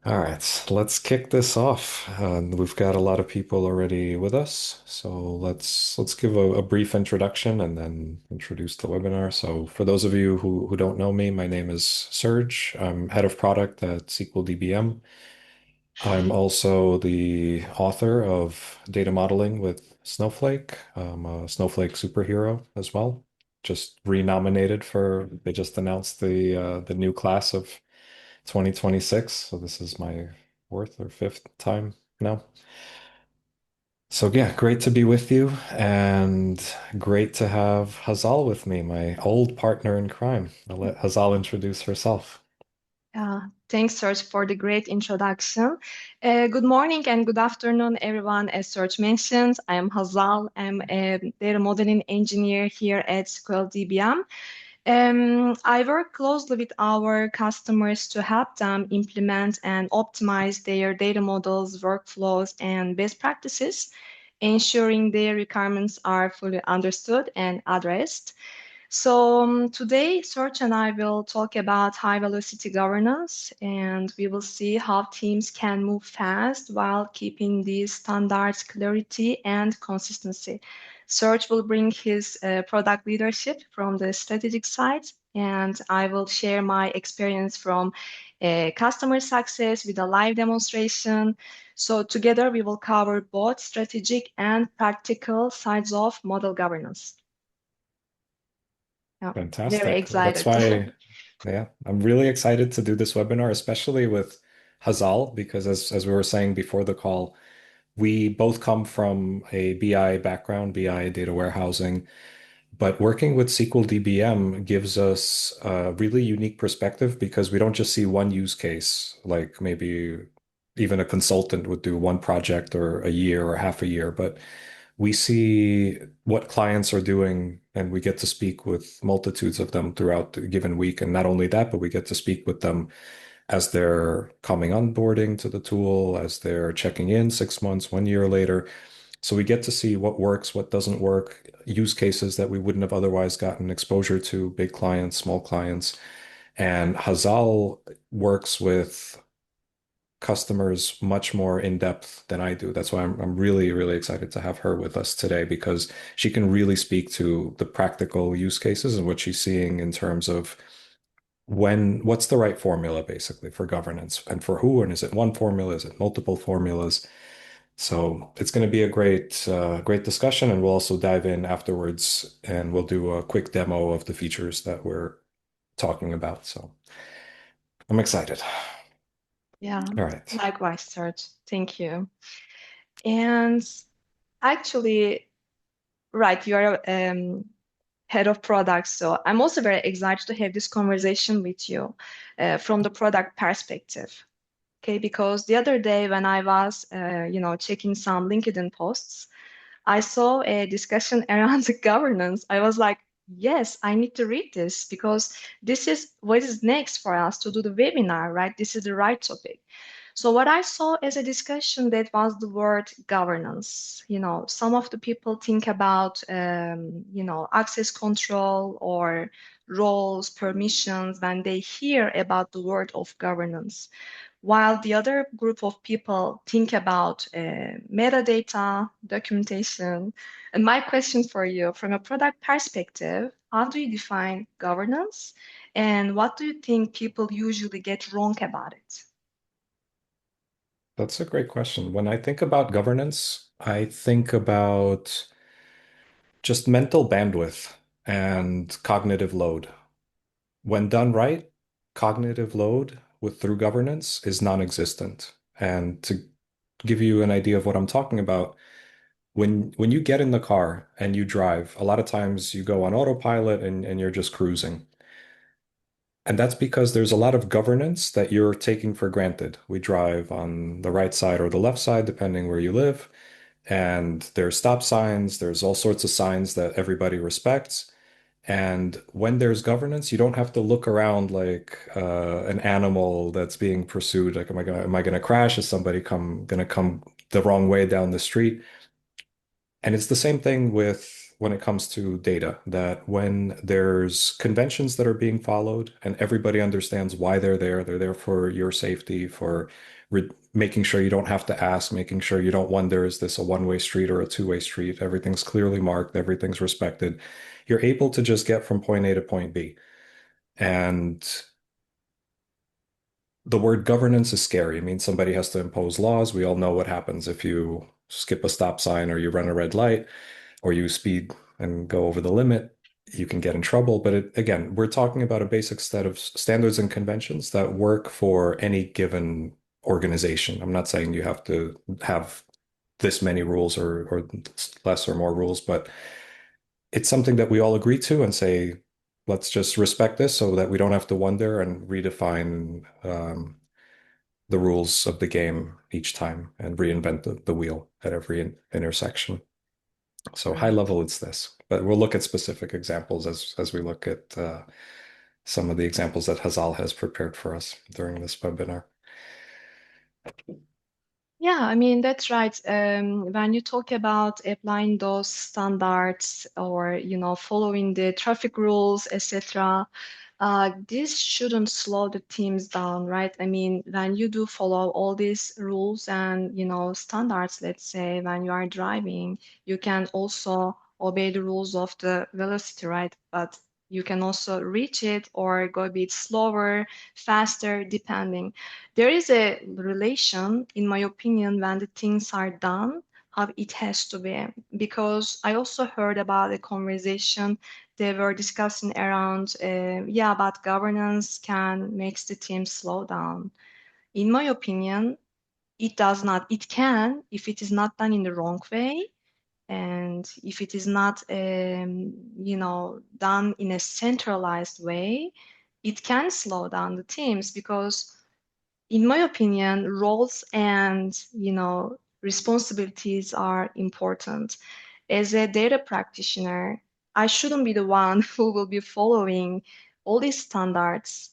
All right, let's kick this off. We've got a lot of people already with us, so let's give a brief introduction and then introduce the webinar. So, for those of you who don't know me, my name is Serge. I'm head of product at SqlDBM. I'm also the author of data modeling with Snowflake. I'm a Snowflake superhero as well. Just renominated for, they just announced the new class of 2026. So this is my fourth or fifth time now. So yeah, great to be with you and great to have Hazal with me, my old partner in crime. I'll let Hazal introduce herself. Thanks, Serge, for the great introduction. Good morning and good afternoon, everyone. As Serge mentioned, I am Hazal. I'm a data modeling engineer here at SqlDBM. I work closely with our customers to help them implement and optimize their data models, workflows, and best practices, ensuring their requirements are fully understood and addressed. Today, Serge and I will talk about high velocity governance, and we will see how teams can move fast while keeping these standards clarity and consistency. Serge will bring his product leadership from the strategic side, and I will share my experience from customer success with a live demonstration. So together we will cover both strategic and practical sides of model governance. Yeah, very Fantastic. That's excited. why, yeah, I'm really excited to do this webinar, especially with Hazal, because as we were saying before the call, we both come from a BI background, BI data warehousing. But working with SqlDBM gives us a really unique perspective because we don't just see one use case, like maybe even a consultant would do one project or a year or half a year, but we see what clients are doing and we get to speak with multitudes of them throughout the given week. And not only that, but we get to speak with them as they're coming onboarding to the tool, as they're checking in 6 months, 1 year later. So we get to see what works, what doesn't work, use cases that we wouldn't have otherwise gotten exposure to, big clients, small clients. And Hazal works with customers much more in depth than I do. That's why I'm really, really excited to have her with us today because she can really speak to the practical use cases and what she's seeing in terms of what's the right formula basically for governance and for who, and is it one formula, is it multiple formulas? So it's going to be a great discussion, and we'll also dive in afterwards, and we'll do a quick demo of the features that we're talking about. So I'm excited. Yeah, All right. likewise, Serge. Thank you. And actually, right, you are head of product, so I'm also very excited to have this conversation with you from the product perspective. Okay, because the other day when I was, checking some LinkedIn posts, I saw a discussion around the governance. I was like, yes, I need to read this because this is what is next for us to do the webinar, right? This is the right topic. So what I saw as a discussion that was the word governance. Some of the people think about, access control or roles, permissions when they hear about the word of governance, while the other group of people think about metadata, documentation. And my question for you, from a product perspective, how do you define governance? And what do you think people usually get wrong about it? That's a great question. When I think about governance, I think about just mental bandwidth and cognitive load. When done right, cognitive load with through governance is non-existent. And to give you an idea of what I'm talking about, when you get in the car and you drive, a lot of times you go on autopilot and you're just cruising. And that's because there's a lot of governance that you're taking for granted. We drive on the right side or the left side, depending where you live. And there's stop signs, there's all sorts of signs that everybody respects. And when there's governance, you don't have to look around like an animal that's being pursued. Like, am I gonna crash? Is somebody gonna come the wrong way down the street? And it's the same thing with when it comes to data, that when there's conventions that are being followed and everybody understands why they're there for your safety, for making sure you don't have to ask, making sure you don't wonder, is this a one-way street or a two-way street? Everything's clearly marked, everything's respected. You're able to just get from point A to point B. And the word governance is scary. It means somebody has to impose laws. We all know what happens if you skip a stop sign or you run a red light or you speed and go over the limit. You can get in trouble. But again, we're talking about a basic set of standards and conventions that work for any given organization. I'm not saying you have to have this many rules or less or more rules, but it's something that we all agree to and say, let's just respect this so that we don't have to wonder and redefine the rules of the game each time and reinvent the wheel at every intersection. So high Right. level, it's this, but we'll look at specific examples as we look at some of the examples that Hazal has prepared for us during this webinar. Yeah, I mean, that's right. When you talk about applying those standards or, following the traffic rules, etc., this shouldn't slow the teams down, right? I mean, when you do follow all these rules and, standards, let's say, when you are driving, you can also obey the rules of the velocity, right? But you can also reach it or go a bit slower, faster, depending. There is a relation, in my opinion, when the things are done, how it has to be. Because I also heard about a conversation they were discussing around, yeah, about governance can makes the team slow down. In my opinion, it does not. It can if it is not done in the wrong way, and if it is not, done in a centralized way, it can slow down the teams because in my opinion, roles and responsibilities are important. As a data practitioner, I shouldn't be the one who will be following all these standards,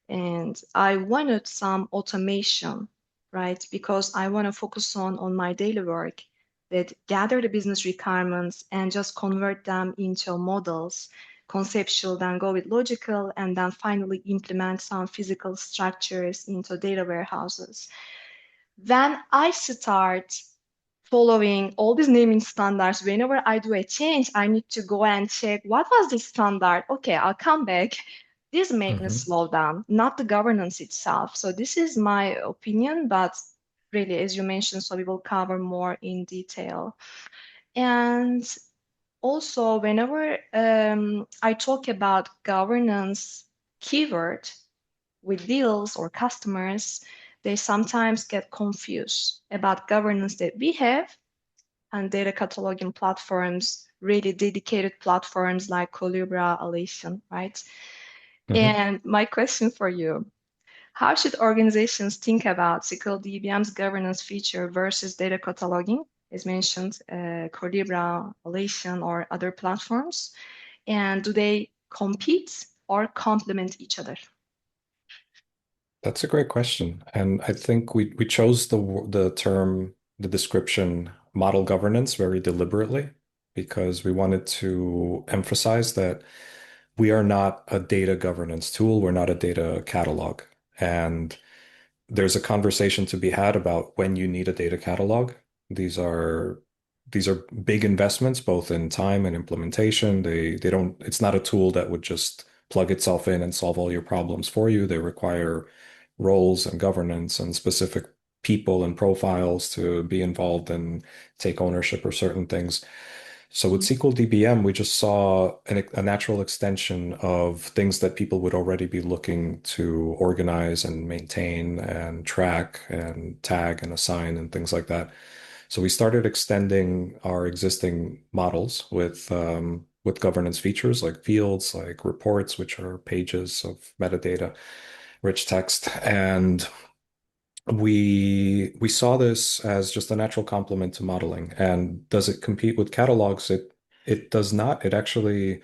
and I wanted some automation, right? Because I want to focus on my daily work that gather the business requirements and just convert them into models, conceptual, then go with logical, and then finally implement some physical structures into data warehouses. When I start following all these naming standards, whenever I do a change, I need to go and check what was the standard. Okay, I'll come back. This make me Mhm. slow down, not the governance itself. So this is my opinion, but really, as you mentioned, so we will cover more in detail. And also, whenever I talk about governance keyword with deals or customers, they sometimes get confused about governance that we have and data cataloging platforms, really dedicated platforms like Colibra, Alation, right? Mhm. And my question for you, how should organizations think about SqlDBM's governance feature versus data cataloging, as mentioned, Colibra, Alation, or other platforms? And do they compete or complement each other? That's a great question. And I think we chose the term, the description model governance very deliberately because we wanted to emphasize that we are not a data governance tool. We're not a data catalog. And there's a conversation to be had about when you need a data catalog. These are these are big investments, both in time and implementation. They don't, it's not a tool that would just plug itself in and solve all your problems for you. They require roles and governance and specific people and profiles to be involved and take ownership of certain things. So with Mhm. SqlDBM, we just saw a natural extension of things that people would already be looking to organize and maintain and track and tag and assign and things like that. So we started extending our existing models with governance features like fields, like reports, which are pages of metadata, rich text, and we saw this as just a natural complement to modeling. And does it compete with catalogs? It does not. It actually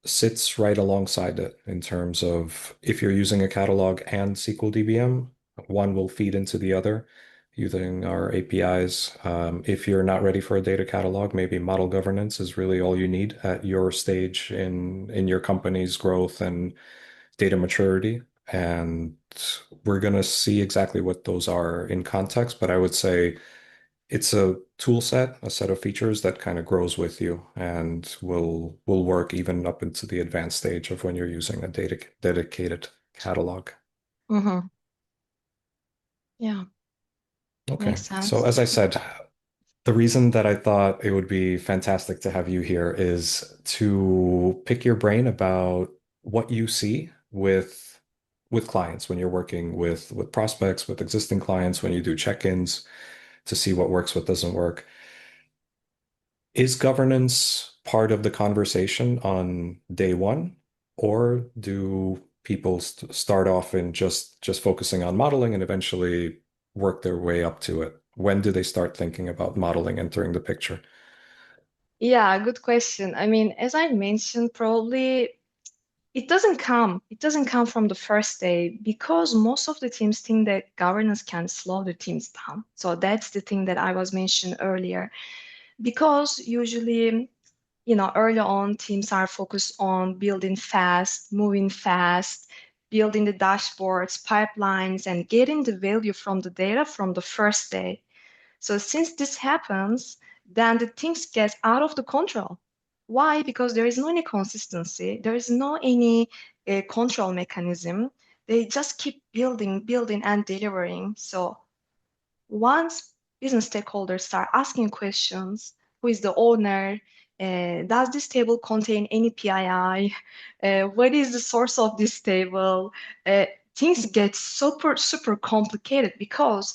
sits right alongside it in terms of if you're using a catalog and SQLDBM, one will feed into the other. using our APIs. If you're not ready for a data catalog, maybe model governance is really all you need at your stage in your company's growth and data maturity. And we're going to see exactly what those are in context, but I would say it's a tool set, a set of features that kind of grows with you and will work even up into the advanced stage of when you're using a data dedicated catalog. Hmm. Yeah, Okay. makes So sense. as I said, the reason that I thought it would be fantastic to have you here is to pick your brain about what you see with clients when you're working with prospects, with existing clients, when you do check-ins to see what works, what doesn't work. Is governance part of the conversation on day one, or do people start off in just focusing on modeling and eventually work their way up to it? When do they start thinking about modeling entering the picture? Yeah, good question. I mean, as I mentioned, probably it doesn't come from the first day because most of the teams think that governance can slow the teams down. So that's the thing that I was mentioned earlier. Because usually, early on, teams are focused on building fast, moving fast, building the dashboards, pipelines, and getting the value from the data from the first day. So since this happens, then the things get out of the control. Why? Because there is no any consistency. There is no any control mechanism. They just keep building, building, and delivering. So once business stakeholders start asking questions, who is the owner? Does this table contain any PII? What is the source of this table? Things get super, super complicated because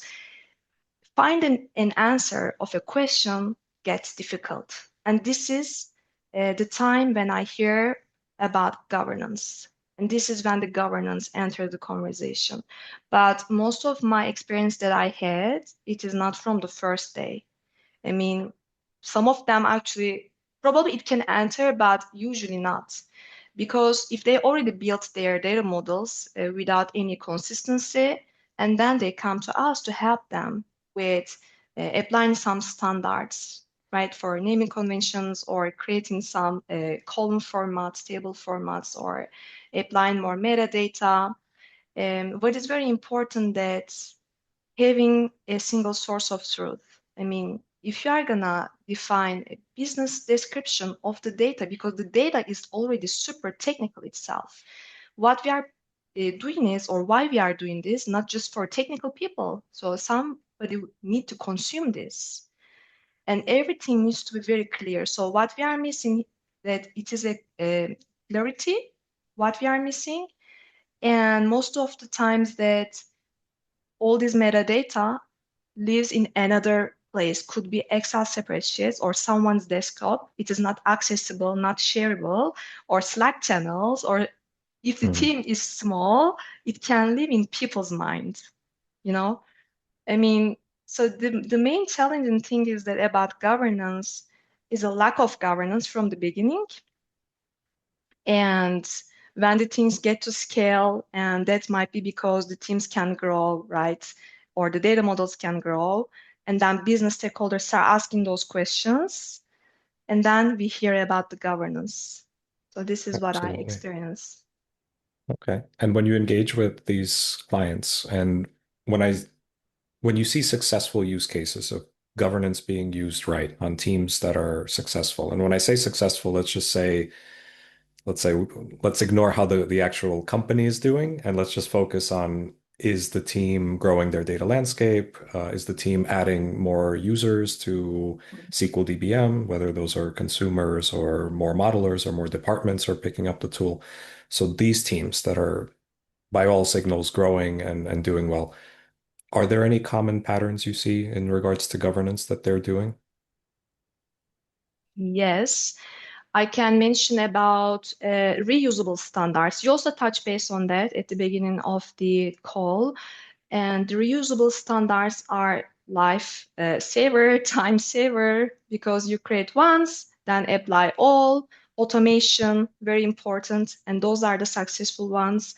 finding an answer of a question gets difficult. And this is the time when I hear about governance. And this is when the governance entered the conversation. But most of my experience that I had, it is not from the first day. I mean, some of them actually probably it can enter, but usually not. Because if they already built their data models without any consistency, and then they come to us to help them with applying some standards, right, for naming conventions or creating some column formats, table formats, or applying more metadata. What is very important that having a single source of truth. I mean, if you are gonna define a business description of the data, because the data is already super technical itself, what we are doing is, or why we are doing this, not just for technical people. So somebody need to consume this, and everything needs to be very clear. So what we are missing, that it is a clarity, what we are missing, and most of the times that all this metadata lives in another place, could be Excel spreadsheets or someone's desktop. It is not accessible, not shareable, or Slack channels, or if the Hmm. team is small, it can live in people's minds, you know? I mean, so the main challenging thing is that about governance is a lack of governance from the beginning. And when the teams get to scale, and that might be because the teams can grow, right? Or the data models can grow. And then business stakeholders start asking those questions. And then we hear about the governance. So this is what I Absolutely. experience. Okay. And when you engage with these clients and when I when you see successful use cases of governance being used right on teams that are successful, and when I say successful, let's say let's ignore how the actual company is doing and let's just focus on is the team growing their data landscape? Is the team adding more users to SqlDBM, whether those are consumers or more modelers or more departments are picking up the tool? So these teams that are by all signals growing and doing well, are there any common patterns you see in regards to governance that they're doing? Yes, I can mention about reusable standards. You also touched base on that at the beginning of the call. And the reusable standards are life saver, time saver, because you create once, then apply all. Automation, very important. And those are the successful ones.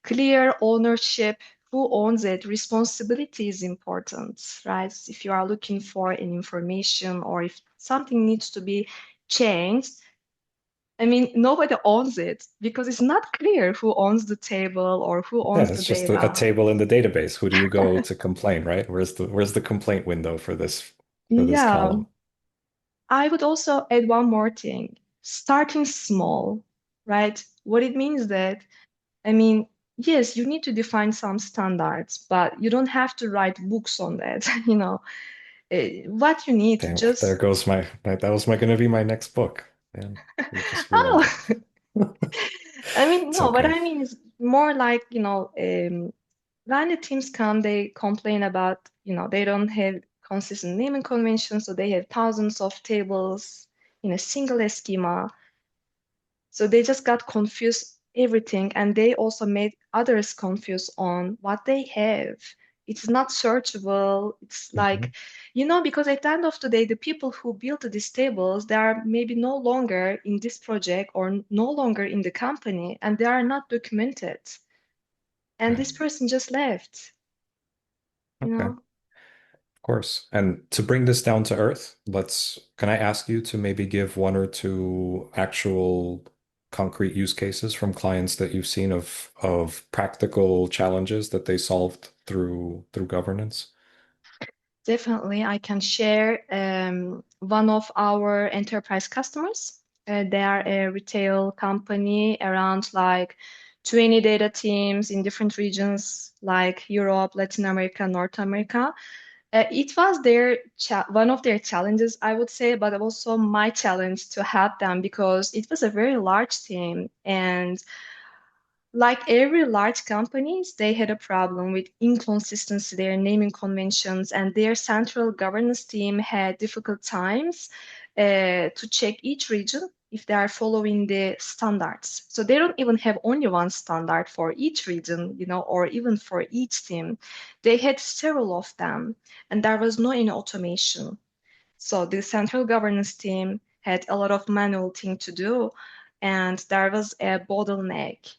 Clear ownership, who owns it. Responsibility is important, right? If you are looking for an information or if something needs to be changed, I mean, nobody owns it because it's not clear who owns the table or who Yeah, owns the it's just a data. table in the database. Who do you go to complain, right? Where's the complaint window for this Yeah, column? I would also add one more thing. Starting small, right? What it means that, I mean, yes, you need to define some standards, but you don't have to write books on that, you know. What you need to Damn, there just, goes that was my gonna be my next book. Man, you just ruined oh, it. I mean, It's no, what okay. I mean is more like, when the teams come, they complain about, they don't have consistent naming conventions, so they have thousands of tables in a single schema. So they just got confused everything, and they also made others confused on what they have. It's not searchable. It's Mhm. like, because at the end of the day, the people who built these tables, they are maybe no longer in this project or no longer in the company, and they are not documented. And Right. this person just left, you Okay. know? Of course. And to bring this down to earth, can I ask you to maybe give one or two actual concrete use cases from clients that you've seen of practical challenges that they solved through governance? Definitely, I can share one of our enterprise customers. They are a retail company around like 20 data teams in different regions like Europe, Latin America, North America. It was one of their challenges, I would say, but also my challenge to help them because it was a very large team and like every large companies, they had a problem with inconsistency, their naming conventions, and their central governance team had difficult times to check each region if they are following the standards. So they don't even have only one standard for each region, or even for each team. They had several of them, and there was no any automation. So the central governance team had a lot of manual thing to do, and there was a bottleneck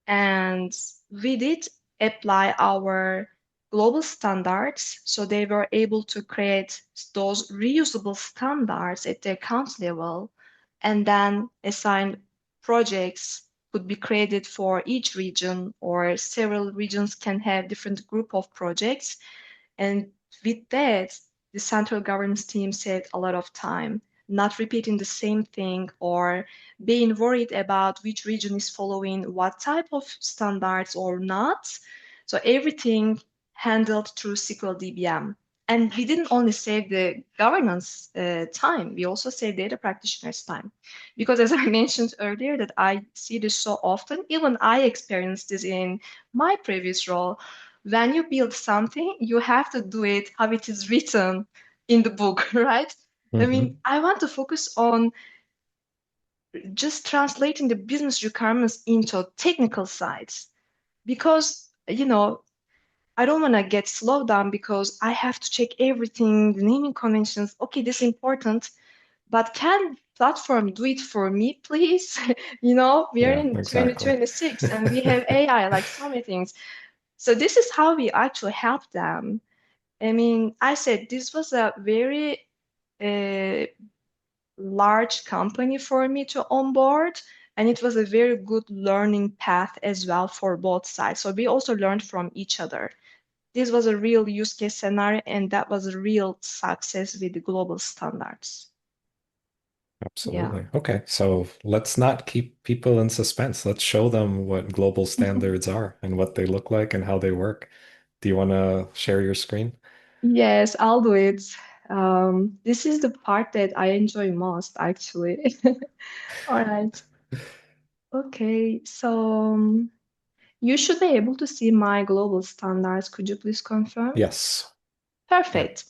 and we did apply our global standards. So they were able to create those reusable standards at the account level and then assign projects could be created for each region or several regions can have different group of projects and with that, the central governance team saved a lot of time, not repeating the same thing or being worried about which region is following what type of standards or not. So everything handled through SqlDBM. And we didn't only save the governance time, we also saved data practitioners' time. Because as I mentioned earlier, that I see this so often, even I experienced this in my previous role when you build something, you have to do it how it is written in the book, right? I Hmm. mean, I want to focus on just translating the business requirements into technical sides because, I don't want to get slowed down because I have to check everything, the naming conventions. Okay, this is important, but can platform do it for me, please? We are Yeah, in exactly. 2026 and we have AI, like so many things. So this is how we actually help them. I mean, I said this was a very uh, large company for me to onboard, and it was a very good learning path as well for both sides. So we also learned from each other. This was a real use case scenario, and that was a real success with the global standards. Yeah. Absolutely. Okay, so let's not keep people in suspense. Let's show them what global standards are and what they look like and how they work. Do you want to share your screen? Yes, I'll do it. This is the part that I enjoy most, actually. All right. Okay, so you should be able to see my global standards. Could you please confirm? Yes. Yeah. Perfect.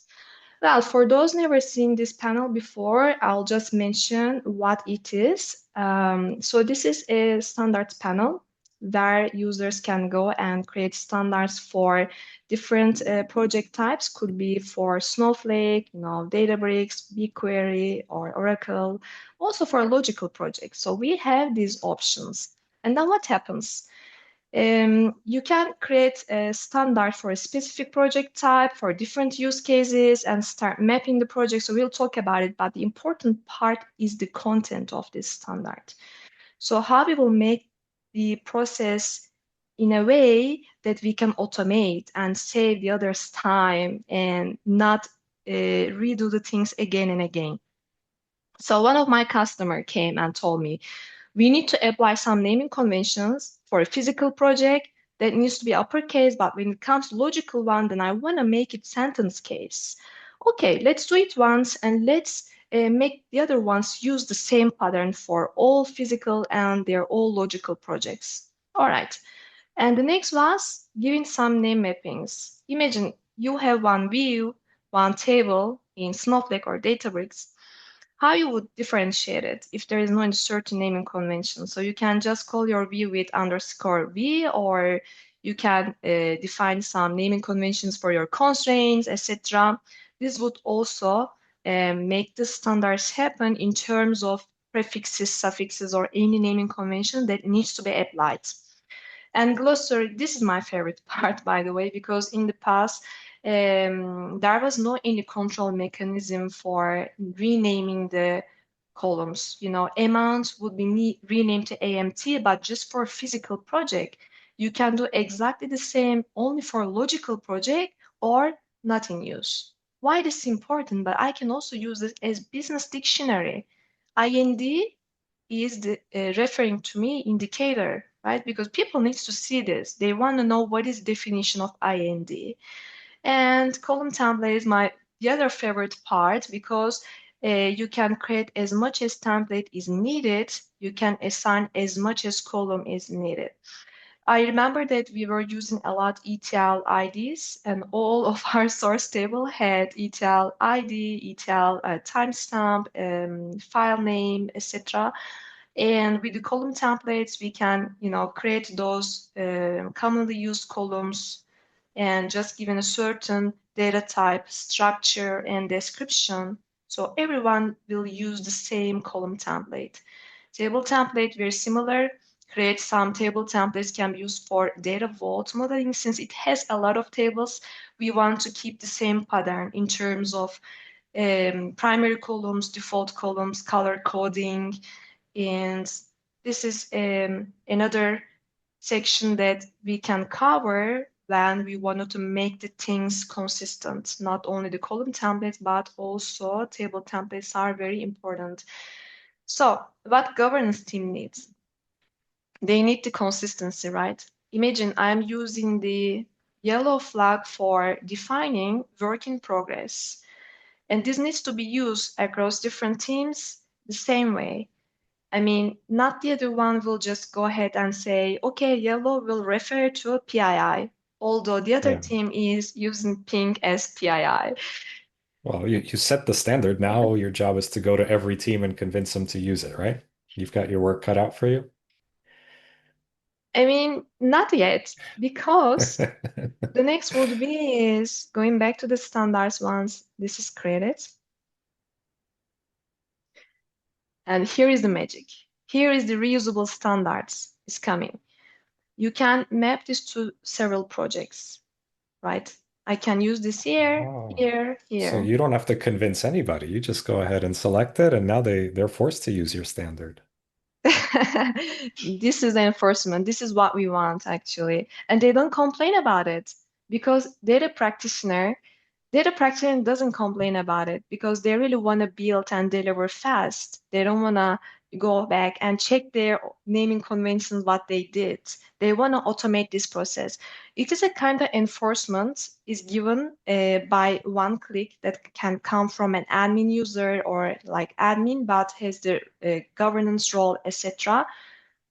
Well, for those never seen this panel before, I'll just mention what it is. So this is a standards panel where users can go and create standards for different project types. Could be for Snowflake, Databricks, BigQuery, or Oracle, also for logical projects. So we have these options. And then what happens? You can create a standard for a specific project type for different use cases and start mapping the project. So we'll talk about it, but the important part is the content of this standard. So how we will make the process in a way that we can automate and save the others time and not redo the things again and again. So one of my customer came and told me, we need to apply some naming conventions for a physical project that needs to be uppercase, but when it comes to logical one, then I want to make it sentence case. Okay, let's do it once and let's make the other ones use the same pattern for all physical and they're all logical projects. All right. And the next was giving some name mappings. Imagine you have one view, one table in Snowflake or Databricks, how you would differentiate it if there is no certain naming convention. So you can just call your view with underscore v, or you can define some naming conventions for your constraints, etc. This would also make the standards happen in terms of prefixes, suffixes, or any naming convention that needs to be applied. And glossary, this is my favorite part, by the way, because in the past, there was no any control mechanism for renaming the columns. You know, amount would be renamed to AMT, but just for physical project, you can do exactly the same only for logical project or not in use. Why this is important? But I can also use this as business dictionary. IND is the referring to me indicator, right? Because people needs to see this. They want to know what is definition of IND. And column template is my the other favorite part because you can create as much as template is needed. You can assign as much as column is needed. I remember that we were using a lot ETL IDs, and all of our source table had ETL ID, ETL timestamp, file name, etc. And with the column templates, we can, create those commonly used columns and just given a certain data type, structure, and description. So everyone will use the same column template. Table template, very similar. Create some table templates can be used for data vault modeling. Since it has a lot of tables, we want to keep the same pattern in terms of primary columns, default columns, color coding, and this is another section that we can cover when we wanted to make the things consistent. Not only the column templates, but also table templates are very important. So what governance team needs? They need the consistency, right? Imagine I'm using the yellow flag for defining work in progress. And this needs to be used across different teams the same way. I mean, not the other one will just go ahead and say, okay, yellow will refer to PII, although the other Yeah. team is using pink as PII. Well, you set the standard. Now your job is to go to every team and convince them to use it, right? You've got your work cut out for you. I mean, not yet, because the next would be is going back to the standards once this is created. And here is the magic. Here is the reusable standards is coming. You can map this to several projects, right? I can use this here, Oh, here, so here. you don't have to convince anybody. You just go ahead and select it, and now they're forced to use your standard. This is the enforcement. This is what we want, actually. And they don't complain about it because data practitioner doesn't complain about it because they really want to build and deliver fast. They don't want to go back and check their naming conventions, what they did. They want to automate this process. It is a kind of enforcement is given by one click that can come from an admin user or like admin, but has the governance role, etc.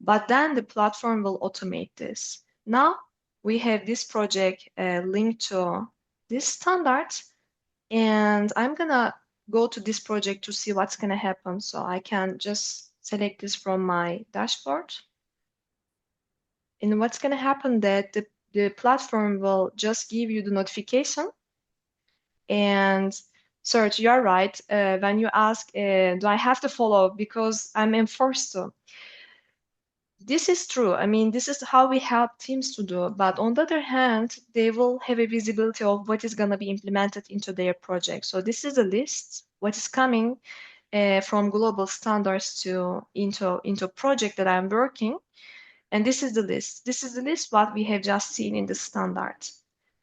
But then the platform will automate this. Now we have this project linked to this standard, and I'm gonna go to this project to see what's gonna happen. So I can just select this from my dashboard. And what's gonna happen that the platform will just give you the notification and search. You're right. When you ask, do I have to follow because I'm enforced to? This is true. I mean, this is how we help teams to do. But on the other hand, they will have a visibility of what is going to be implemented into their project. So this is a list, what is coming from global standards to into project that I'm working. And this is the list. This is the list what we have just seen in the standard.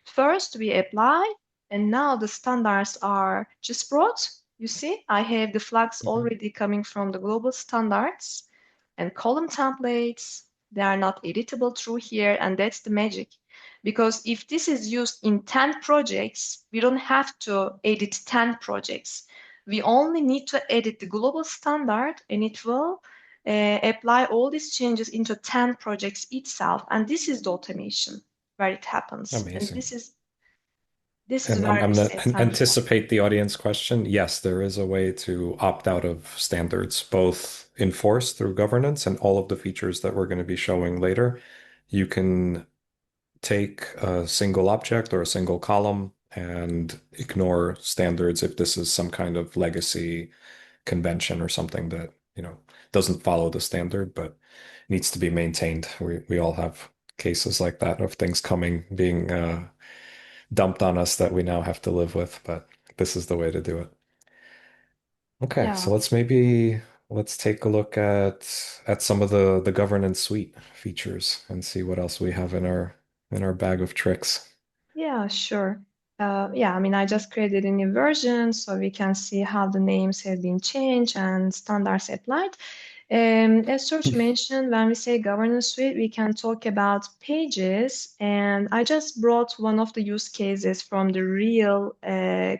First, we apply, and now the standards are just brought. You see, I have the flags Mhm. already coming from the global standards and column templates. They are not editable through here, and that's the magic. Because if this is used in 10 projects, we don't have to edit 10 projects. We only need to edit the global standard, and it will apply all these changes into 10 projects itself. And this is the automation where it happens. And Amazing. this is And where I'm we going save to time here. anticipate the audience question. Yes, there is a way to opt out of standards, both enforced through governance and all of the features that we're going to be showing later. You can take a single object or a single column and ignore standards if this is some kind of legacy convention or something that, doesn't follow the standard, but needs to be maintained. We all have cases like that of things being dumped on us that we now have to live with, but this is the way to do it. Okay, Yeah. so let's take a look at some of the governance suite features and see what else we have in our bag of tricks. Yeah, sure. Yeah, I mean, I just created a new version so we can see how the names have been changed and standards applied. As Serge mentioned, when we say governance suite, we can talk about pages. And I just brought one of the use cases from the real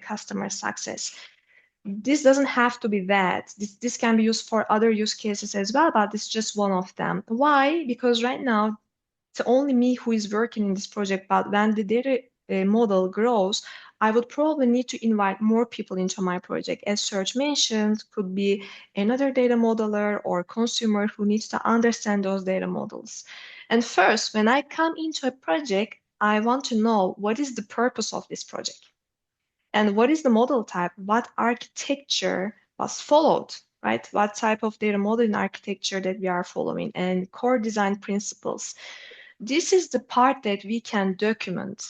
customer success. This doesn't have to be that. This can be used for other use cases as well, but it's just one of them. Why? Because right now, it's only me who is working in this project, but when the data model grows, I would probably need to invite more people into my project. As Serge mentioned, could be another data modeler or consumer who needs to understand those data models. And first, when I come into a project, I want to know what is the purpose of this project and what is the model type, what architecture was followed, right? What type of data modeling architecture that we are following and core design principles. This is the part that we can document.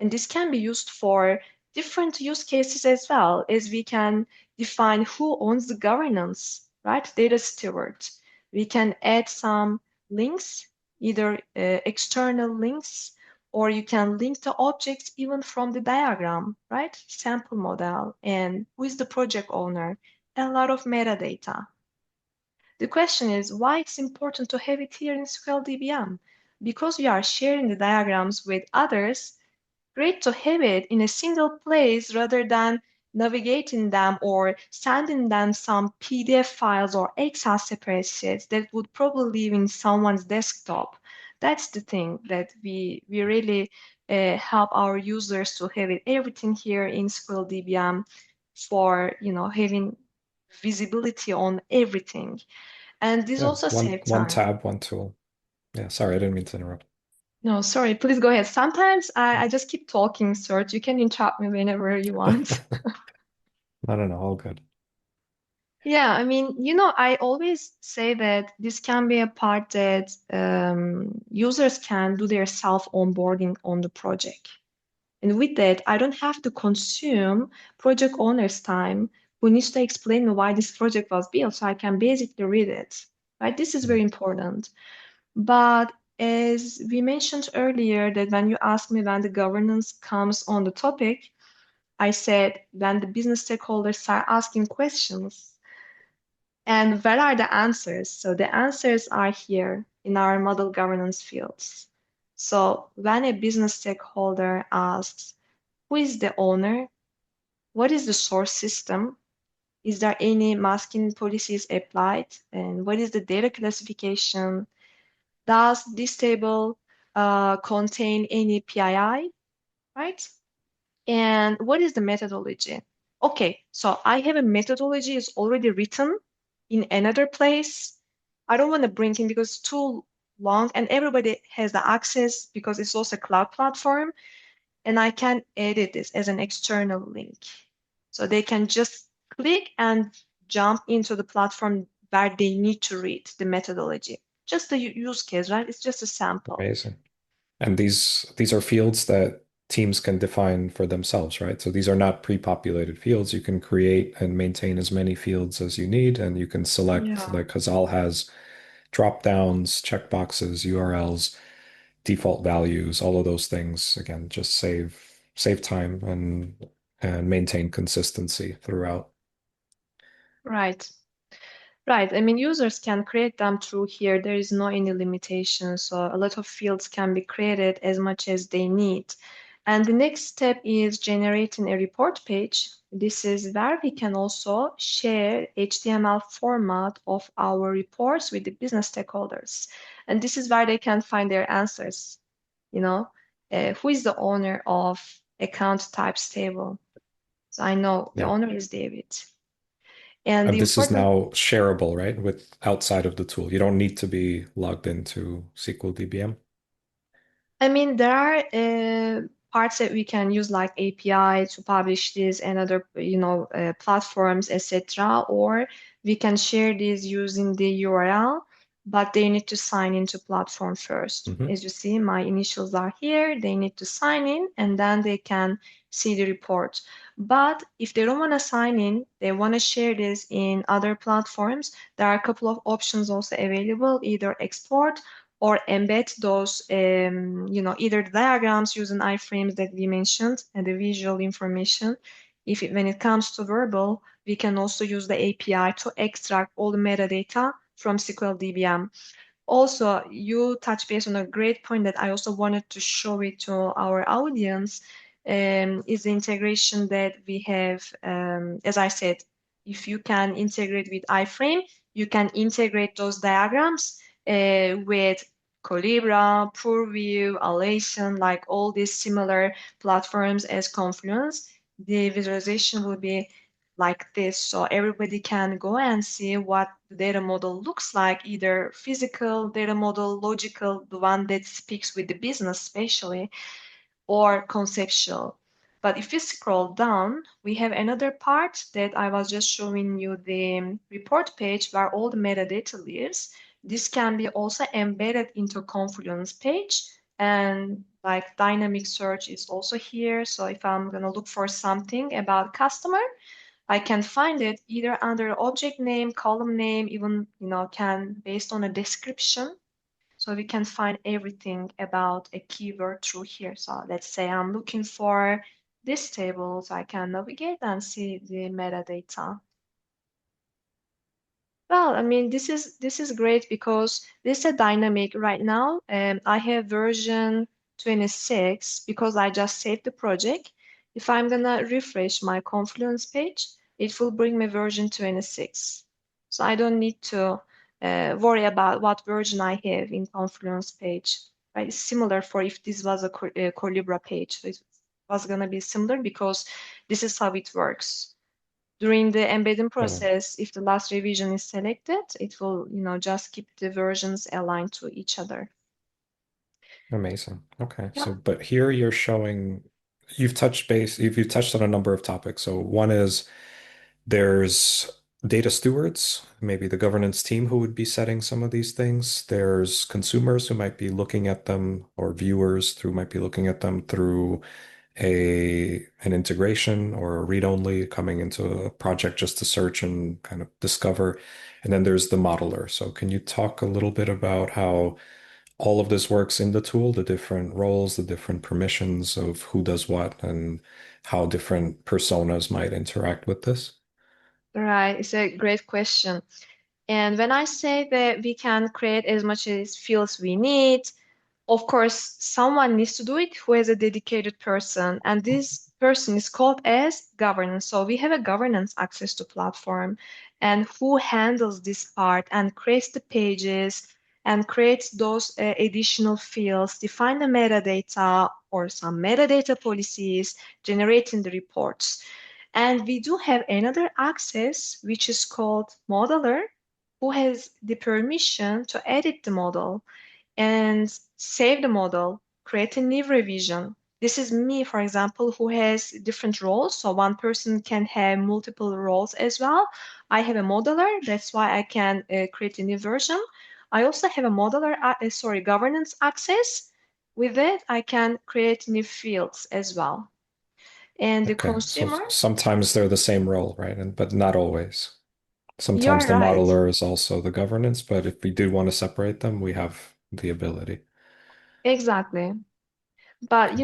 And this can be used for different use cases as well, as we can define who owns the governance, right? Data steward. We can add some links, either external links, or you can link the objects even from the diagram, right? Sample model, and who is the project owner, a lot of metadata. The question is why it's important to have it here in SqlDBM. Because we are sharing the diagrams with others, great to have it in a single place rather than navigating them or sending them some PDF files or Excel spreadsheets that would probably live in someone's desktop. That's the thing that we really help our users to have it everything here in SqlDBM for having visibility on everything. And this Yeah, also one save one time. tab, one tool. Yeah, sorry, I didn't mean to interrupt. No, sorry, please go ahead. Sometimes I just keep talking, Serge. You can interrupt me whenever you want. I don't know, all good. Yeah, I mean, I always say that this can be a part that users can do their self-onboarding on the project. And with that, I don't have to consume project owner's time who needs to explain me why this project was built, so I can basically read it, right? This is Mm. very important. But as we mentioned earlier, that when you asked me when the governance comes on the topic, I said when the business stakeholders start asking questions. And where are the answers? So the answers are here in our model governance fields. So when a business stakeholder asks, who is the owner? What is the source system? Is there any masking policies applied? And what is the data classification? Does this table contain any PII, right? And what is the methodology? Okay, so I have a methodology is already written in another place. I don't want to bring in because it's too long and everybody has the access because it's also a cloud platform and I can edit this as an external link. So they can just click and jump into the platform where they need to read the methodology. just the use case, right? It's just a sample. Amazing. And these are fields that teams can define for themselves, right? So these are not pre-populated fields. You can create and maintain as many fields as you need, and you can select, Yeah. like Hazal has drop downs, checkboxes, URLs, default values, all of those things. Again, just save time and maintain consistency throughout. Right. Right. I mean, users can create them through here. There is no any limitation. So a lot of fields can be created as much as they need. And the next step is generating a report page. This is where we can also share HTML format of our reports with the business stakeholders. And this is where they can find their answers. You know, who is the owner of account types table? So I know the Yeah. owner is David. And And the this is important now shareable, right? With outside of the tool. You don't need to be logged into SqlDBM. I mean, there are parts that we can use like API to publish this and other, platforms, etc. Or we can share these using the URL, but they need to sign into platform first. Hmm. As you see, my initials are here. They need to sign in and then they can see the report. But if they don't want to sign in, they want to share this in other platforms, there are a couple of options also available, either export or embed those, either the diagrams using iframes that we mentioned and the visual information. When it comes to verbal, we can also use the API to extract all the metadata from SqlDBM. Also, you touch base on a great point that I also wanted to show it to our audience, is the integration that we have. As I said, if you can integrate with iframe, you can integrate those diagrams with Colibra, Purview, Alation, like all these similar platforms as Confluence. The visualization will be like this. So everybody can go and see what the data model looks like, either physical data model, logical, the one that speaks with the business spatially, or conceptual. But if you scroll down, we have another part that I was just showing you the report page where all the metadata lives. This can be also embedded into Confluence page, and like dynamic search is also here. So if I'm going to look for something about customer, I can find it either under object name, column name, even, can based on a description. So we can find everything about a keyword through here. So let's say I'm looking for this table, so I can navigate and see the metadata. Well, I mean, this is great because this is a dynamic right now. I have version 26 because I just saved the project. If I'm gonna refresh my Confluence page, it will bring me version 26. So I don't need to worry about what version I have in Confluence page. Right? It's similar for if this was a Colibra page. So it was gonna be similar because this is how it works. During the embedding Oh, process, if the last revision is selected, it will, just keep the versions aligned to each other. amazing. Okay. Yeah. So, but here you're showing you've touched on a number of topics. So one is there's data stewards, maybe the governance team who would be setting some of these things. There's consumers who might be looking at them, or viewers who might be looking at them through an integration or a read-only coming into a project just to search and kind of discover. And then there's the modeler. So can you talk a little bit about how all of this works in the tool, the different roles, the different permissions of who does what, and how different personas might interact with this? Right. It's a great question. And when I say that we can create as much as fields we need, of course, someone needs to do it who is a dedicated person, and this person is called as governance. So we have a governance access to platform, and who handles this part and creates the pages and creates those additional fields, define the metadata or some metadata policies, generating the reports. And we do have another access, which is called modeler, who has the permission to edit the model and save the model, create a new revision. This is me, for example, who has different roles. So one person can have multiple roles as well. I have a modeler. That's why I can create a new version. I also have a modular, governance access. With it, I can create new fields as well. And the Okay. So consumer, sometimes they're the same role, right? And but not always. Sometimes you're the right. modeler is also the governance, but if we do want to separate them, we have the ability. Exactly. But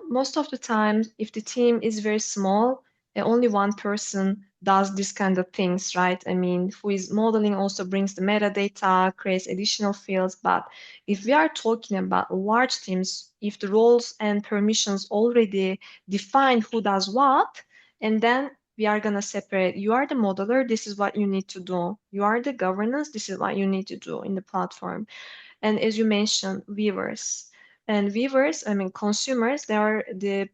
most of the time, if the team is very small, only one person does this kind of things, right? I mean, who is modeling also brings the metadata, creates additional fields. But if we are talking about large teams, if the roles and permissions already define who does what, and then we are going to separate, you are the modeler, this is what you need to do. You are the governance, this is what you need to do in the platform. And as you mentioned, viewers. And viewers, I mean consumers, they are the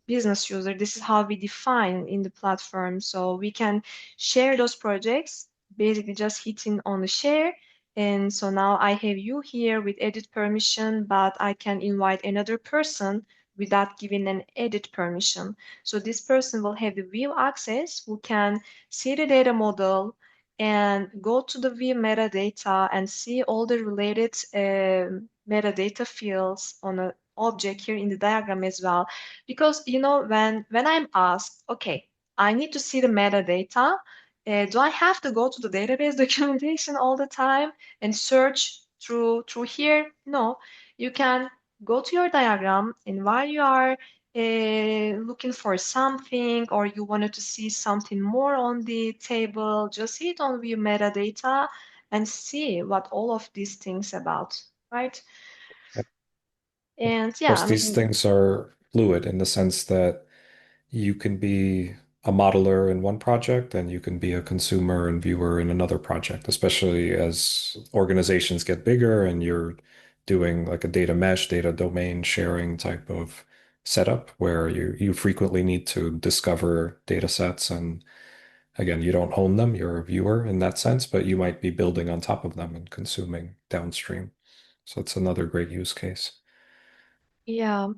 business user. This is how we define in the platform. So we can share those projects, basically just hitting on the share. And so now I have you here with edit permission, but I can invite another person without giving an edit permission. So this person will have the view access who can see the data model and go to the view metadata and see all the related metadata fields on an object here in the diagram as well. Because when I'm asked, okay, I need to see the metadata, do I have to go to the database documentation all the time and search through here? No, you can go to your diagram, and while you are looking for something, or you wanted to see something more on the table, just hit on view metadata and see what all of these things about, right? And Of yeah, course, I these mean, things are fluid in the sense that you can be a modeler in one project and you can be a consumer and viewer in another project, especially as organizations get bigger and you're doing like a data mesh, data domain sharing type of setup where you frequently need to discover data sets and again, you don't own them, you're a viewer in that sense, but you might be building on top of them and consuming downstream. So it's another great use case. yeah.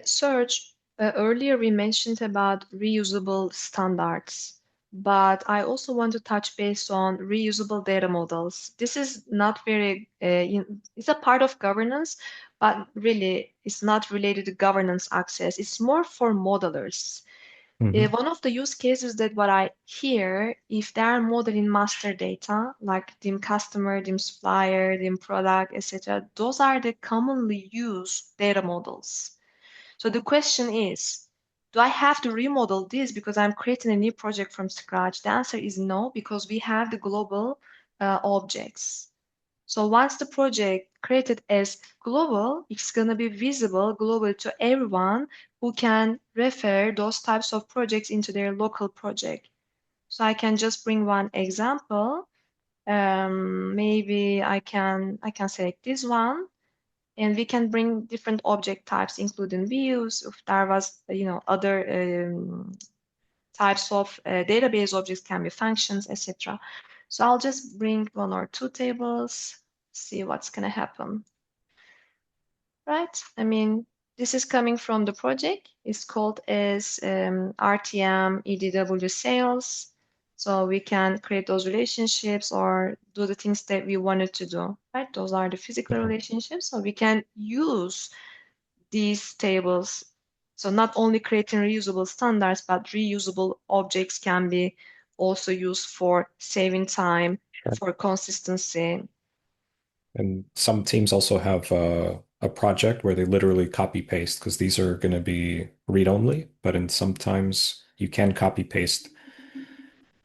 Serge, earlier we mentioned about reusable standards, but I also want to touch base on reusable data models. This is not very, it's a part of governance, but really it's not related to governance access. It's more for modelers. Hmm. One of the use cases that what I hear, if they are modeling master data, like dim customer, dim supplier, dim product, etc., those are the commonly used data models. So the question is, do I have to remodel this because I'm creating a new project from scratch? The answer is no, because we have the global objects. So once the project created as global, it's going to be visible global to everyone who can refer those types of projects into their local project. So I can just bring one example. Maybe I can select this one, and we can bring different object types, including views. If there was, other types of database objects, can be functions, etc. So I'll just bring one or two tables, see what's going to happen, right? I mean, this is coming from the project. It's called as RTM EDW sales. So we can create those relationships or do the things that we wanted to do, right? Those are the physical Yeah. relationships. So we can use these tables. So not only creating reusable standards, but reusable objects can be also used for saving time, Sure. for consistency. And some teams also have a project where they literally copy paste because these are going to be read only, but in sometimes you can copy paste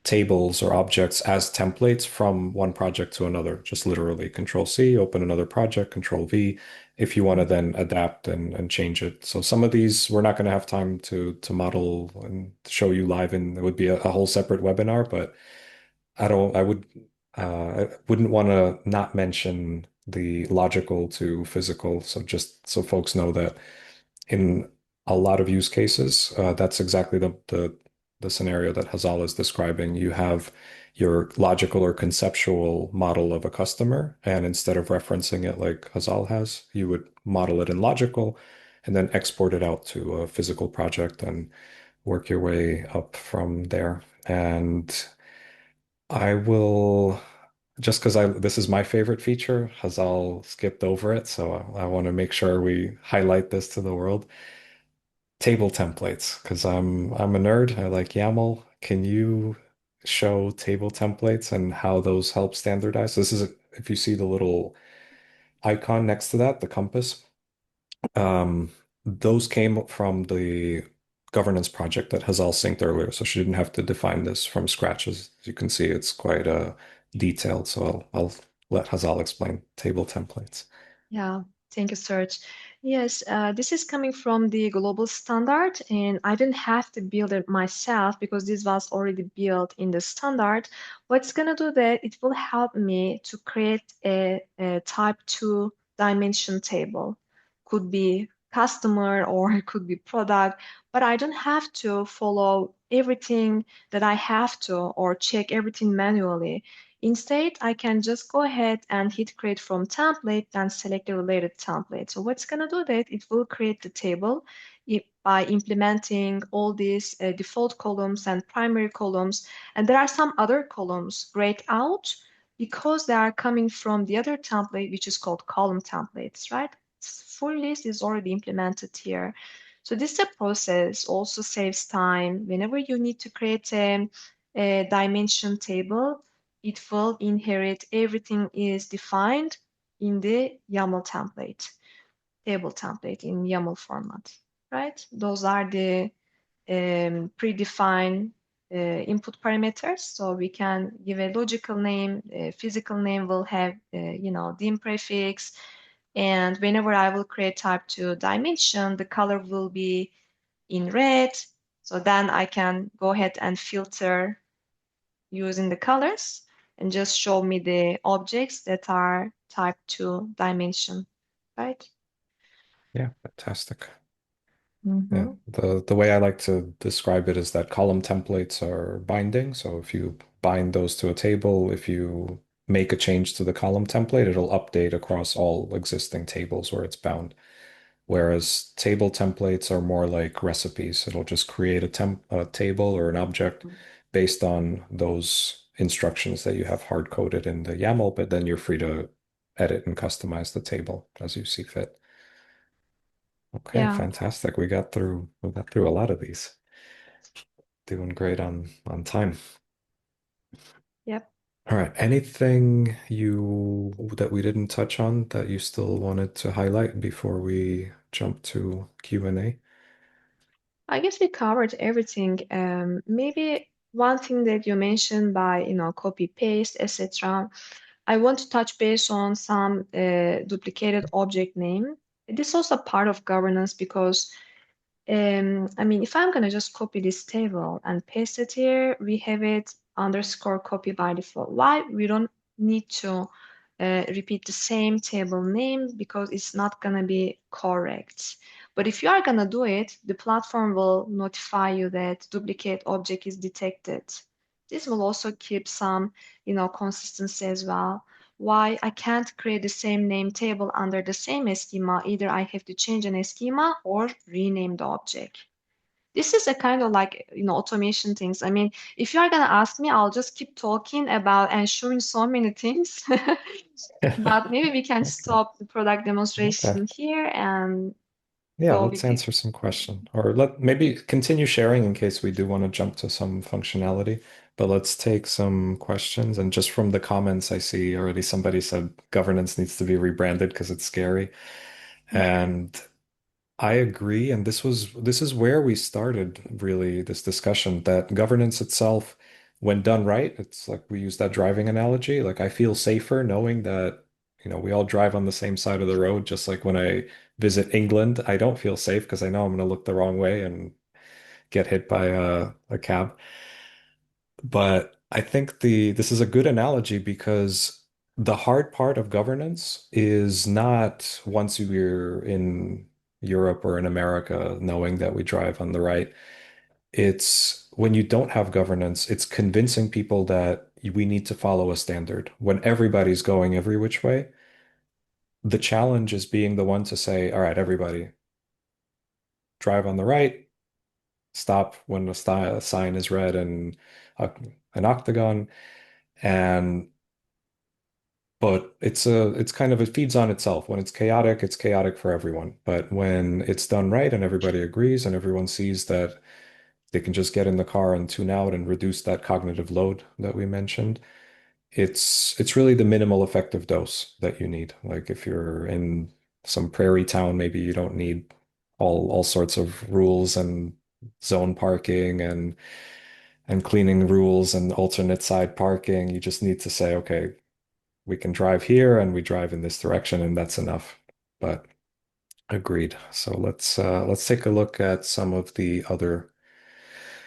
tables or objects as templates from one project to another. Just literally Control C, open another project, Control V, if you want to then adapt and change it. So some of these we're not going to have time to model and show you live, and it would be a whole separate webinar, but I wouldn't want to not mention the logical to physical. So just so folks know that in a lot of use cases, that's exactly the scenario that Hazal is describing. You have your logical or conceptual model of a customer, and instead of referencing it like Hazal has, you would model it in logical and then export it out to a physical project and work your way up from there. And I will. just because I this is my favorite feature, Hazal skipped over it, so I want to make sure we highlight this to the world. Table templates, because I'm a nerd. I like YAML. Can you show table templates and how those help standardize? This is if you see the little icon next to that, the compass. Um, those came from the governance project that Hazal synced earlier, so she didn't have to define this from scratch. As you can see, it's quite detailed. So I'll let Hazal explain table templates. Yeah, thank you, Serge. Yes, this is coming from the global standard, and I didn't have to build it myself because this was already built in the standard. What's gonna do that? It will help me to create a type 2 dimension table. Could be customer or it could be product, but I don't have to follow everything that I have to or check everything manually. Instead, I can just go ahead and hit create from template and select the related template. So what's going to do that? It will create the table by implementing all these default columns and primary columns. And there are some other columns grayed out because they are coming from the other template, which is called column templates, right? Full list is already implemented here. So this process also saves time. Whenever you need to create a dimension table, it will inherit everything is defined in the YAML template, table template in YAML format, right? Those are the predefined input parameters. So we can give a logical name, a physical name will have, dim prefix. And whenever I will create type 2 dimension, the color will be in red. So then I can go ahead and filter using the colors and just show me the objects that are type 2 dimension, right? Yeah, fantastic. Yeah, Mm-hmm. the way I like to describe it is that column templates are binding. So if you bind those to a table, if you make a change to the column template, it'll update across all existing tables where it's bound. Whereas table templates are more like recipes. It'll just create a table or an object based on those instructions that you have hard coded in the YAML, but then you're free to edit and customize the table as you see fit. Okay, Yeah, fantastic. We got through a lot of these. Doing great on time. yep. All right. Anything you that we didn't touch on that you still wanted to highlight before we jump to Q&A? I guess we covered everything. Maybe one thing that you mentioned by, copy paste, etc. I want to touch base on some duplicated object name. This is also part of governance because I mean, if I'm gonna just copy this table and paste it here, we have it underscore copy by default. Why? We don't need to repeat the same table name because it's not gonna be correct. But if you are gonna do it, the platform will notify you that duplicate object is detected. This will also keep some, consistency as well. Why I can't create the same name table under the same schema. Either I have to change an schema or rename the object. This is a kind of like, automation things. I mean, if you are going to ask me, I'll just keep talking about ensuring so many things. But maybe we can Okay. stop the product Okay. demonstration here and Yeah, go let's with the. answer some question. Or let maybe continue sharing in case we do want to jump to some functionality. But let's take some questions. And just from the comments, I see already somebody said governance needs to be rebranded because it's scary. And I agree, and this is where we started really this discussion that governance itself, when done right, it's like we use that driving analogy. Like I feel safer knowing that, we all drive on the same side of the road, just like when I visit England, I don't feel safe because I know I'm going to look the wrong way and get hit by a cab. But I think the this is a good analogy because the hard part of governance is not once we're in Europe or in America knowing that we drive on the right. It's when you don't have governance, it's convincing people that we need to follow a standard when everybody's going every which way. The challenge is being the one to say, all right, everybody, drive on the right, stop when the sign is red and uh, an octagon. And but it's kind of, it feeds on itself. When it's chaotic for everyone. But when it's done right and everybody agrees and everyone sees that they can just get in the car and tune out and reduce that cognitive load that we mentioned, it's really the minimal effective dose that you need. Like if you're in some prairie town, maybe you don't need all sorts of rules and zone parking and cleaning rules and alternate side parking. You just need to say, okay, we can drive here and we drive in this direction, and that's enough. But agreed. So let's take a look at some of the other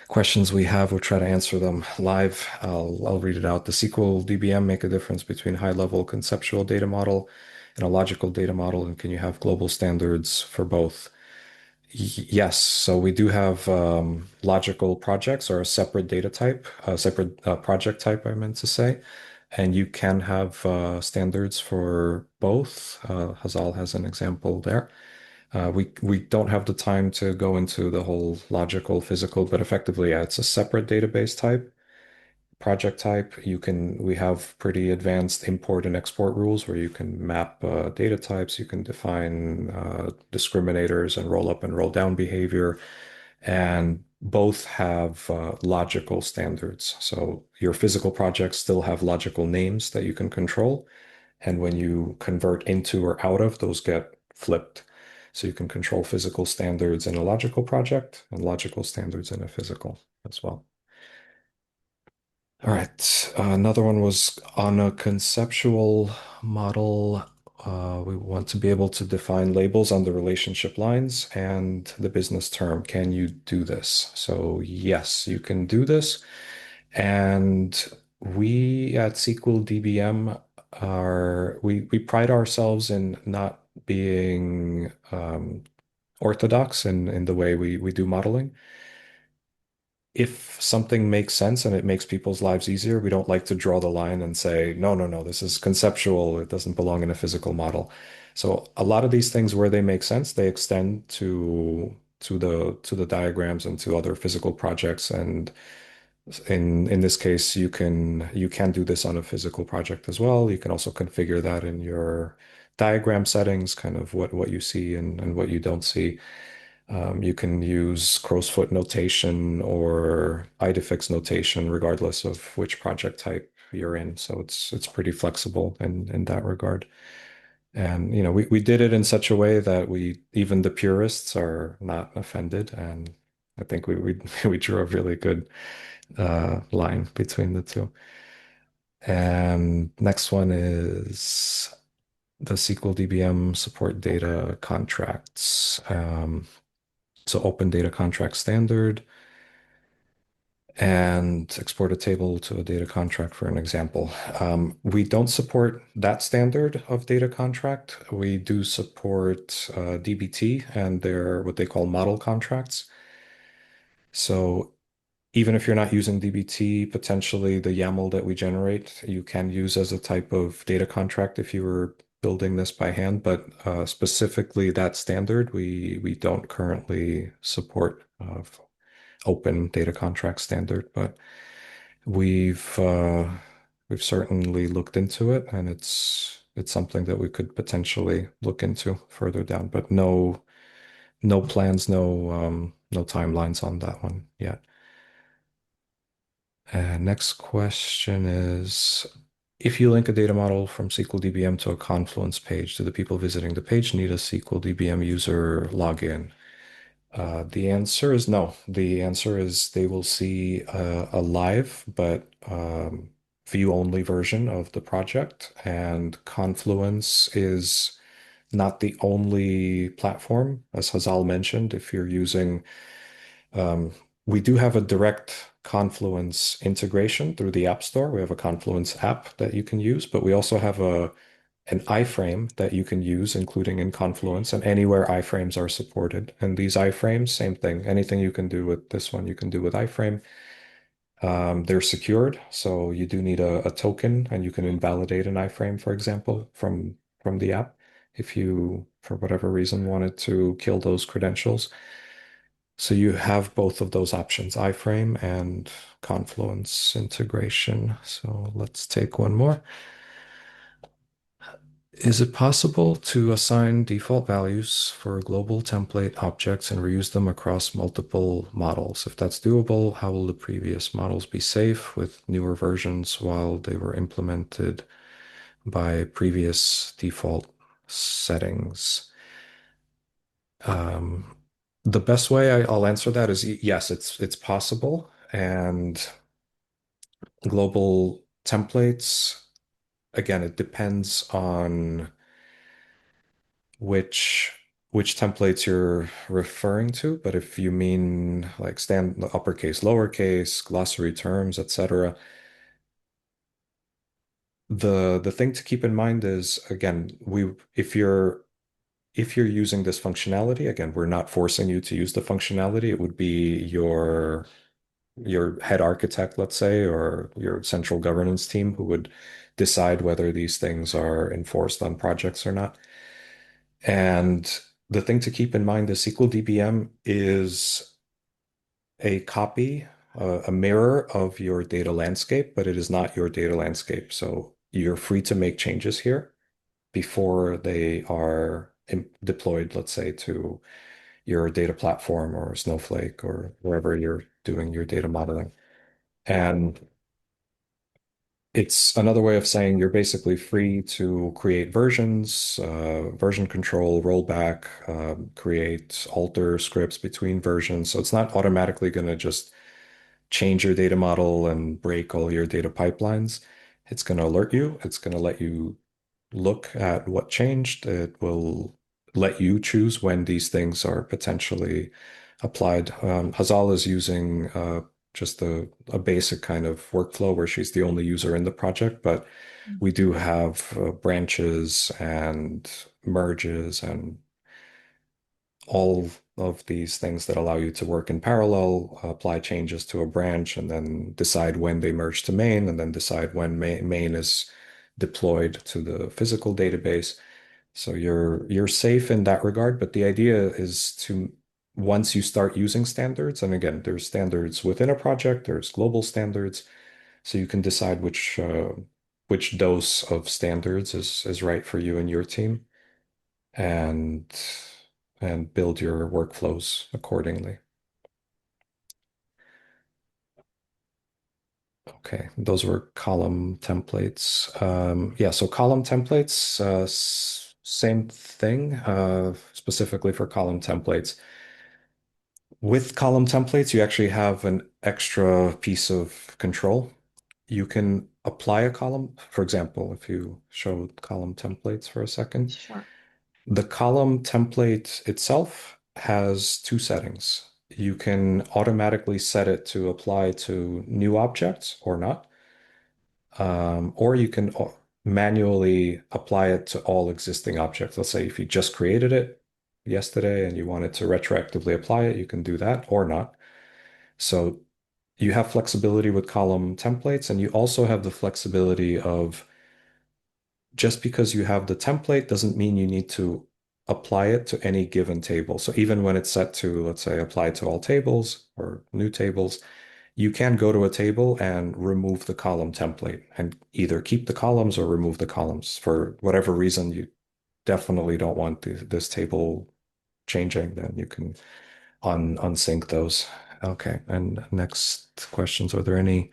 questions we have. We'll try to answer them live. I'll read it out. The SqlDBM make a difference between high-level conceptual data model and a logical data model, and can you have global standards for both? Yes. So we do have logical projects or a separate data type, a separate project type, I meant to say. And you can have standards for both. Hazal has an example there. We don't have the time to go into the whole logical, physical, but effectively, yeah, it's a separate database type, project type. We have pretty advanced import and export rules where you can map data types, you can define discriminators and roll up and roll down behavior, and both have logical standards. So your physical projects still have logical names that you can control. And when you convert into or out of, those get flipped. So you can control physical standards in a logical project and logical standards in a physical as well. All right. Another one was on a conceptual model. We want to be able to define labels on the relationship lines and the business term. Can you do this? So yes, you can do this. And we at SqlDBM we pride ourselves in not being orthodox in the way we do modeling. If something makes sense and it makes people's lives easier, we don't like to draw the line and say, no, no, no, this is conceptual. It doesn't belong in a physical model. So a lot of these things where they make sense, they extend to the diagrams and to other physical projects. And in this case, you can do this on a physical project as well. You can also configure that in your diagram settings, kind of what you see and what you don't see. You can use crow's foot notation or idefix notation, regardless of which project type you're in. So it's pretty flexible in that regard. And we did it in such a way that we even the purists are not offended. And I think we we drew a really good line between the two. And next one is the SqlDBM support data contracts. So open data contract standard and export a table to a data contract for an example. We don't support that standard of data contract. We do support DBT and their what they call model contracts. So even if you're not using DBT, potentially the YAML that we generate, you can use as a type of data contract if you were building this by hand. But specifically that standard, we don't currently support open data contract standard, but we've uh, we've certainly looked into it, and it's something that we could potentially look into further down. But no plans, no timelines on that one yet. Next question is, if you link a data model from SqlDBM to a Confluence page, do the people visiting the page need a SqlDBM user login? The answer is no. The answer is they will see a live but view-only version of the project, and Confluence is not the only platform, as Hazal mentioned. If you're using um, we do have a direct Confluence integration through the App Store. We have a Confluence app that you can use, but we also have an iframe that you can use, including in Confluence, and anywhere iframes are supported. And these iframes, same thing. Anything you can do with this one, you can do with iframe. They're secured, so you do need a token, and you can invalidate an iframe, for example, from the app if you, for whatever reason, wanted to kill those credentials. So you have both of those options, iframe and Confluence integration. So let's take one more. Is it possible to assign default values for global template objects and reuse them across multiple models? If that's doable, how will the previous models be safe with newer versions while they were implemented by previous default settings? Um, the best way I'll answer that is yes, it's possible. And global templates, again, it depends on which which templates you're referring to, but if you mean like stand uppercase, lowercase, glossary terms, etc., the thing to keep in mind is again, we if you're using this functionality, again, we're not forcing you to use the functionality. It would be your head architect, let's say, or your central governance team who would decide whether these things are enforced on projects or not. And the thing to keep in mind is SqlDBM is a copy, a mirror of your data landscape, but it is not your data landscape. So you're free to make changes here before they are deployed, let's say, to your data platform or Snowflake or wherever you're doing your data modeling. And it's another way of saying you're basically free to create versions, version control, rollback, create alter scripts between versions. So it's not automatically going to just change your data model and break all your data pipelines. It's going to alert you. It's going to let you look at what changed. It will let you choose when these things are potentially applied. Hazal is using just a basic kind of workflow where she's the only user in the project, but we do have branches and merges and all of these things that allow you to work in parallel, apply changes to a branch, and then decide when they merge to main, and then decide when main is deployed to the physical database. So you're safe in that regard, but the idea is to once you start using standards, and again, there's standards within a project, there's global standards, so you can decide which dose of standards is right for you and your team and build your workflows accordingly. Okay, those were column templates. Yeah, so column templates, same thing, specifically for column templates. With column templates, you actually have an extra piece of control. You can apply a column. For example, if you show column templates for a second, Sure. the column template itself has two settings. You can automatically set it to apply to new objects or not, or you can manually apply it to all existing objects. Let's say if you just created it yesterday and you wanted to retroactively apply it, you can do that or not. So you have flexibility with column templates, and you also have the flexibility of just because you have the template doesn't mean you need to apply it to any given table. So even when it's set to, let's say, apply to all tables or new tables, you can go to a table and remove the column template and either keep the columns or remove the columns for whatever reason you definitely don't want this table changing, then you can unsync those. Okay, and next questions. Are there any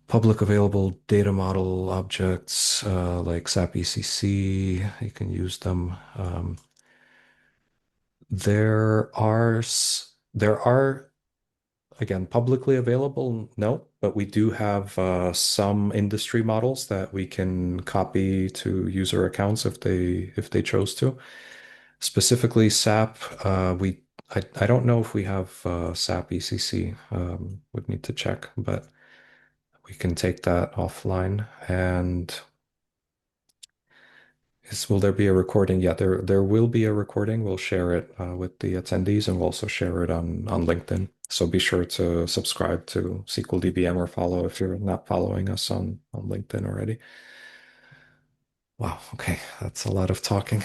public available data model objects like SAP ECC? You can use them. There are again publicly available, no, but we do have some industry models that we can copy to user accounts if they chose to. Specifically SAP, I don't know if we have SAP ECC. Would need to check, but we can take that offline. And will there be a recording? Yeah, there will be a recording. We'll share it with the attendees, and we'll also share it on LinkedIn. So be sure to subscribe to SqlDBM or follow if you're not following us on LinkedIn already. Wow, okay, that's a lot of talking.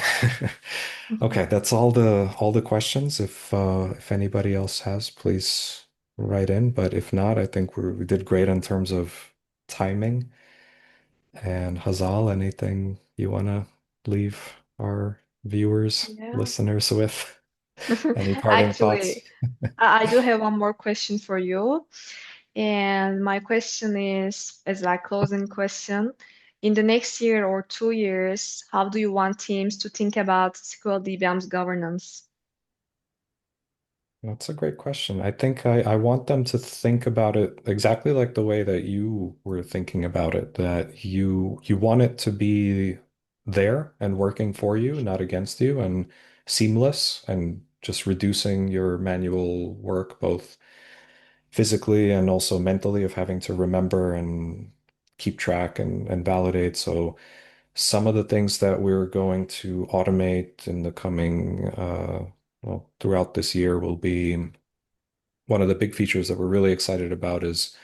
Okay, that's all the questions. If anybody else has, please write in. But if not, I think we did great in terms of timing. And Hazal, anything you wanna leave our viewers, Yeah. listeners with? Any parting thoughts? Actually, I do have one more question for you. And my question is like closing question. In the next year or 2 years, how do you want teams to think about SqlDBM's governance? That's a great question. I think I want them to think about it exactly like the way that you were thinking about it, that you want it to be there and working for you, not against you, and seamless and just reducing your manual work, both physically and also mentally, of having to remember and keep track and validate. So some of the things that we're going to automate in the coming well, throughout this year will be one of the big features that we're really excited about is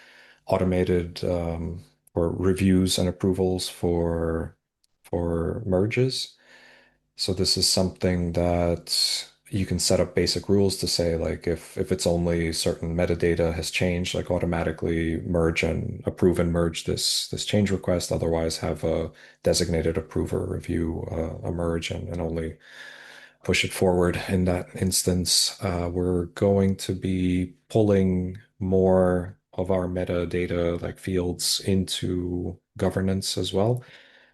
automated or reviews and approvals for merges. So this is something that you can set up basic rules to say, like, if it's only certain metadata has changed, like automatically merge and approve and merge this change request. Otherwise, have a designated approver review a merge and only push it forward in that instance. We're going to be pulling more of our metadata, like fields, into governance as well.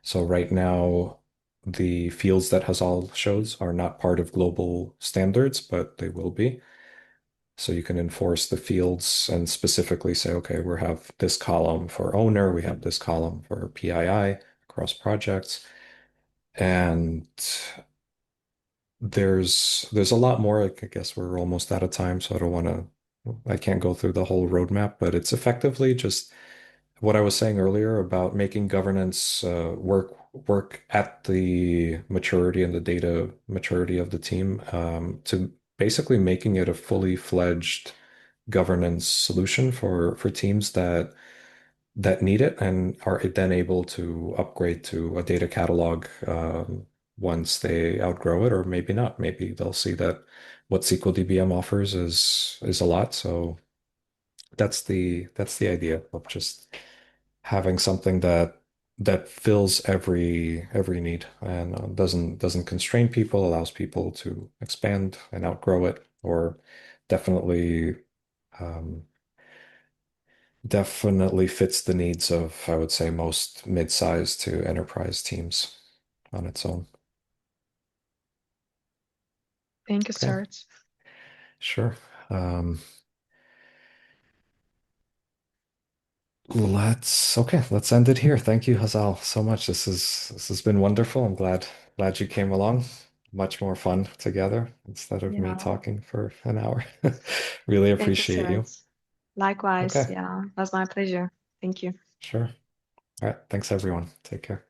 So right now, the fields that Hazal shows are not part of global standards, but they will be. So you can enforce the fields and specifically say, okay, we have this column for owner, we have this column for PII across projects. And there's a lot more. Like, I guess we're almost out of time, so I can't go through the whole roadmap, but it's effectively just what I was saying earlier about making governance work at the maturity and the data maturity of the team, to basically making it a fully fledged governance solution for teams that need it and are then able to upgrade to a data catalog once they outgrow it, or maybe not. Maybe they'll see that what SqlDBM offers is a lot. So that's the idea of just having something that fills every need and doesn't constrain people, allows people to expand and outgrow it, or definitely um, definitely fits the needs of, I would say, most mid-sized to enterprise teams on its own. Thank you, Okay, sir. sure. Um, let's end it here. Thank you, Hazal, so much. This has been wonderful. I'm glad you came along. Much more fun together instead of me Yeah. talking for an hour. Really Thank you, appreciate sir. you. Likewise. Okay, Yeah, it was my pleasure. Thank you. sure. All right. Thanks, everyone. Take care.